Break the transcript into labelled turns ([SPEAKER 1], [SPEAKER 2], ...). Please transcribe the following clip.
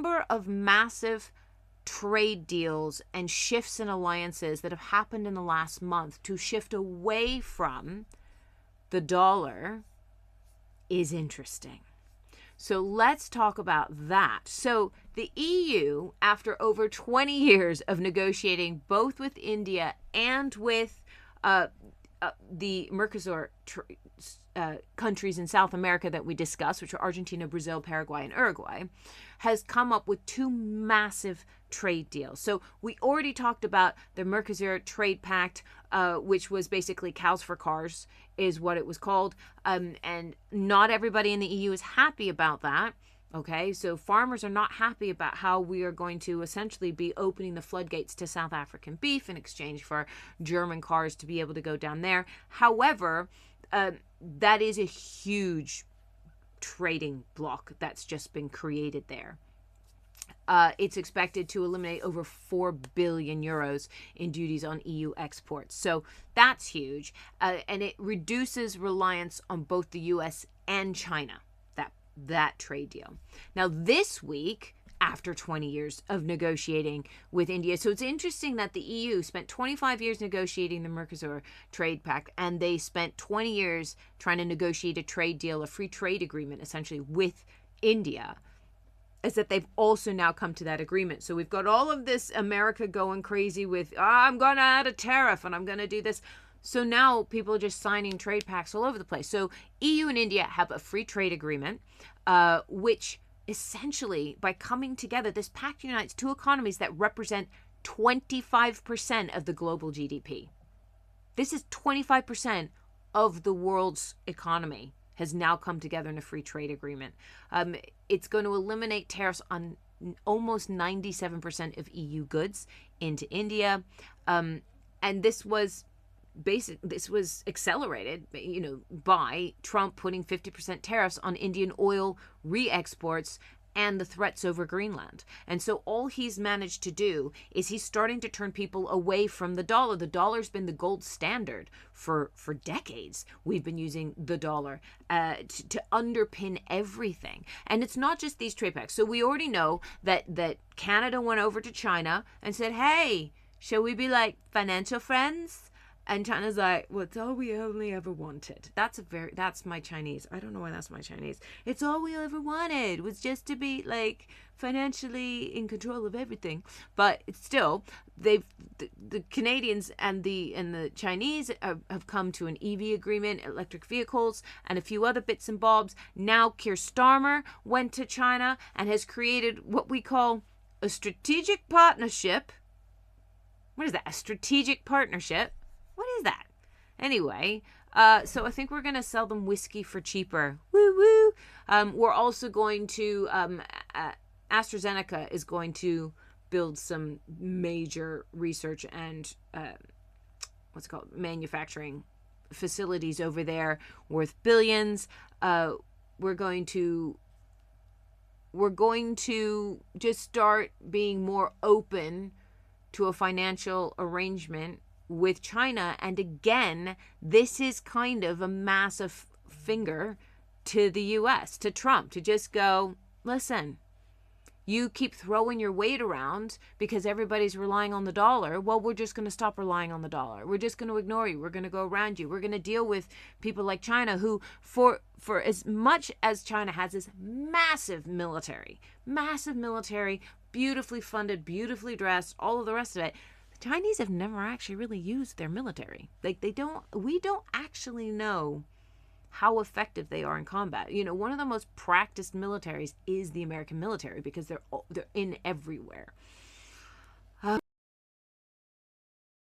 [SPEAKER 1] number of massive trade deals and shifts in alliances that have happened in the last month to shift away from the dollar is interesting. So let's talk about that. So the EU, after over 20 years of negotiating both with India and with the Mercosur countries in South America that we discussed, which are Argentina, Brazil, Paraguay, and Uruguay, has come up with two massive trade deals. So we already talked about the Mercosur Trade Pact, which was basically cows for cars, is what it was called. And not everybody in the EU is happy about that. Okay, so farmers are not happy about how we are going to essentially be opening the floodgates to South African beef in exchange for German cars to be able to go down there. However, that is a huge trading block that's just been created there. It's expected to eliminate over 4 billion euros in duties on EU exports. So that's huge. And it reduces reliance on both the US and China, that trade deal. Now, this week, after 20 years of negotiating with India. So it's interesting that the EU spent 25 years negotiating the Mercosur Trade Pact, and they spent 20 years trying to negotiate a trade deal, a free trade agreement, essentially, with India, is that they've also now come to that agreement. So we've got all of this America going crazy with, I'm going to add a tariff and I'm going to do this. So now people are just signing trade pacts all over the place. So EU and India have a free trade agreement, which essentially, by coming together, this pact unites two economies that represent 25% of the global GDP. This is 25% of the world's economy has now come together in a free trade agreement. It's going to eliminate tariffs on almost 97% of EU goods into India. And this was accelerated, by Trump putting 50% tariffs on Indian oil re-exports and the threats over Greenland. And so all he's managed to do is he's starting to turn people away from the dollar. The dollar's been the gold standard for decades. We've been using the dollar to underpin everything. And it's not just these trade pacts. So we already know that Canada went over to China and said, hey, shall we be like financial friends? And China's like, well, it's all we only ever wanted. That's my Chinese. I don't know why that's my Chinese. It's all we ever wanted was just to be like financially in control of everything. But it's still, the Canadians and the Chinese have come to an EV agreement, electric vehicles, and a few other bits and bobs. Now Keir Starmer went to China and has created what we call a strategic partnership. What is that? A strategic partnership? What is that? Anyway, so I think we're going to sell them whiskey for cheaper. Woo woo. We're also going to, AstraZeneca is going to build some major research and, manufacturing facilities over there worth billions. We're going to just start being more open to a financial arrangement with China. And again, this is kind of a massive finger to the US, to Trump, to just go, listen, you keep throwing your weight around because everybody's relying on the dollar. Well, we're just going to stop relying on the dollar. We're just going to ignore you. We're going to go around you. We're going to deal with people like China who, for as much as China has this massive military, beautifully funded, beautifully dressed, all of the rest of it, Chinese have never actually really used their military. We don't actually know how effective they are in combat. One of the most practiced militaries is the American military because they're in everywhere.